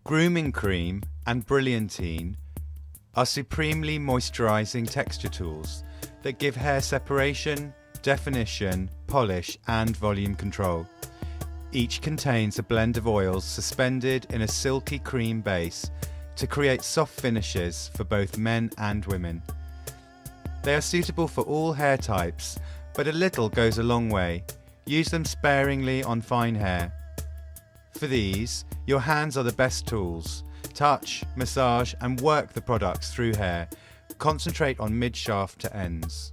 Grooming cream and brilliantine are supremely moisturizing texture tools that give hair separation, definition, polish and volume control. Each contains a blend of oils suspended in a silky cream base to create soft finishes for both men and women. They are suitable for all hair types, but a little goes a long way. Use them sparingly on fine hair. For these, your hands are the best tools. Touch, massage and work the products through hair. Concentrate on mid-shaft to ends.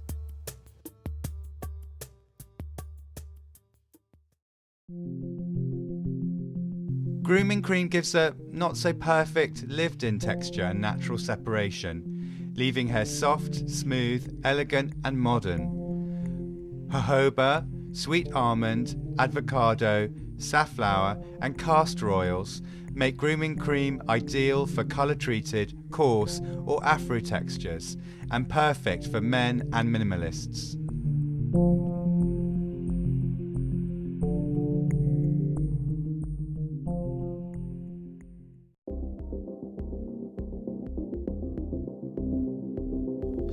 Grooming cream gives a not so perfect lived-in texture and natural separation, leaving hair soft, smooth, elegant and modern. Jojoba, sweet almond, avocado, safflower and castor oils make grooming cream ideal for colour-treated, coarse or afro textures and perfect for men and minimalists.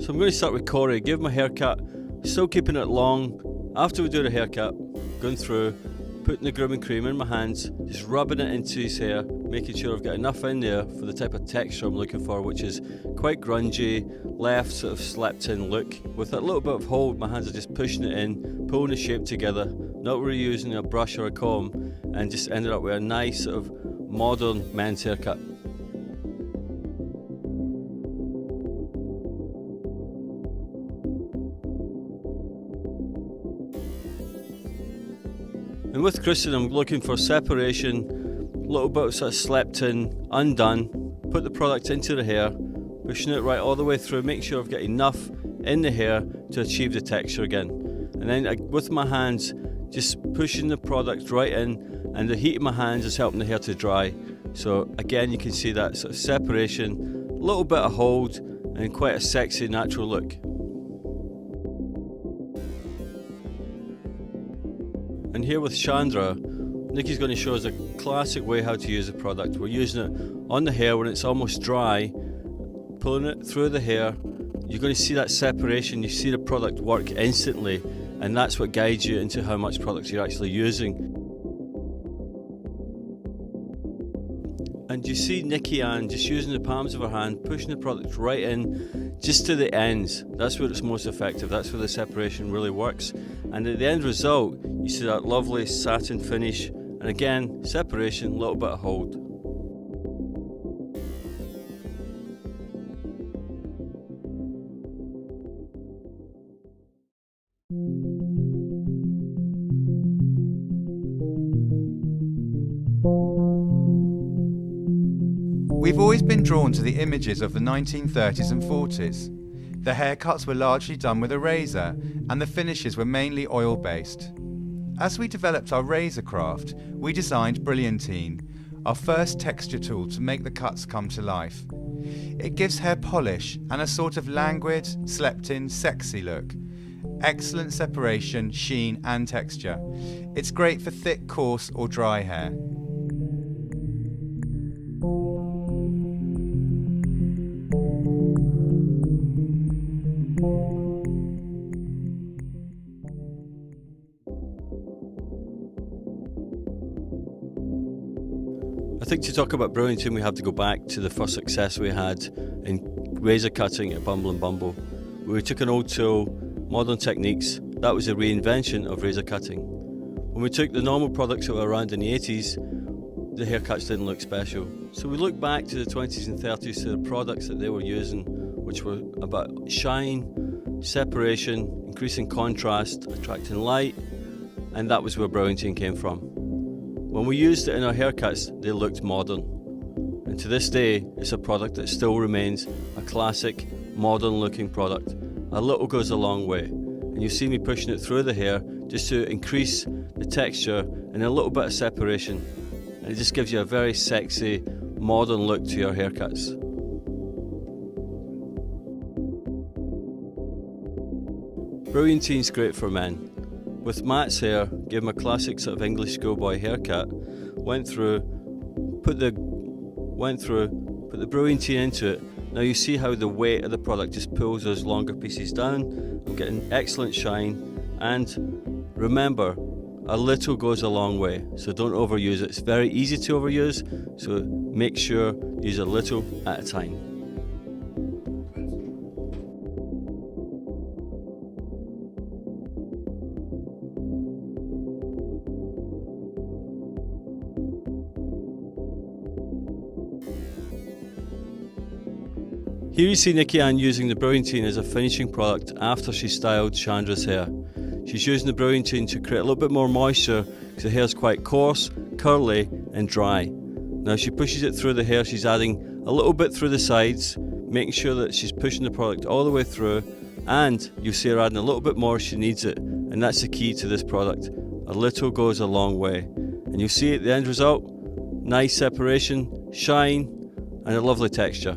So I'm going to start with Corey. Give him a haircut, still keeping it long. After we do the haircut, going through, putting the grooming cream in my hands, just rubbing it into his hair, making sure I've got enough in there for the type of texture I'm looking for, which is quite grungy, left sort of slept in look. With that little bit of hold, my hands are just pushing it in, pulling the shape together, not really using a brush or a comb, and just ended up with a nice sort of modern men's haircut. And with Kristen, I'm looking for separation, a little bit of sort of slept in, undone, put the product into the hair, pushing it right all the way through, make sure I've got enough in the hair to achieve the texture again. And then with my hands, just pushing the product right in, and the heat of my hands is helping the hair to dry. So again, you can see that sort of separation, a little bit of hold, and quite a sexy natural look. And here with Chandra, Nikki's going to show us a classic way how to use the product. We're using it on the hair when it's almost dry, pulling it through the hair. You're going to see that separation, you see the product work instantly, and that's what guides you into how much product you're actually using. And you see Nikki Ann just using the palms of her hand, pushing the product right in, just to the ends. That's where it's most effective, that's where the separation really works. And at the end result, you see that lovely satin finish, and again, separation, a little bit of hold. We've always been drawn to the images of the 1930s and 40s. The haircuts were largely done with a razor, and the finishes were mainly oil-based. As we developed our razor craft, we designed brilliantine, our first texture tool to make the cuts come to life. It gives hair polish and a sort of languid, slept-in, sexy look. Excellent separation, sheen and texture. It's great for thick, coarse or dry hair. I think to talk about brilliantine, we have to go back to the first success we had in razor cutting at Bumble&bumble. We took an old tool, modern techniques. That was a reinvention of razor cutting. When we took the normal products that were around in the 80s, the haircuts didn't look special. So we looked back to the 20s and 30s to the products that they were using, which were about shine, separation, increasing contrast, attracting light, and that was where brilliantine came from. When we used it in our haircuts, they looked modern. And to this day, it's a product that still remains a classic, modern looking product. A little goes a long way. And you see me pushing it through the hair just to increase the texture and a little bit of separation. And it just gives you a very sexy, modern look to your haircuts. Brilliantine's great for men. With Matt's hair, gave him a classic sort of English schoolboy haircut, went through, put the went through, put the brilliantine into it. Now you see how the weight of the product just pulls those longer pieces down. I'm getting excellent shine, and remember, a little goes a long way, so don't overuse it. It's very easy to overuse, so make sure you use a little at a time. Here you see Nikki Ann using the brilliantine as a finishing product after she styled Chandra's hair. She's using the brilliantine to create a little bit more moisture because the hair is quite coarse, curly and dry. Now she pushes it through the hair, she's adding a little bit through the sides, making sure that she's pushing the product all the way through, and you'll see her adding a little bit more as she needs it, and that's the key to this product. A little goes a long way. And you'll see at the end result, nice separation, shine and a lovely texture.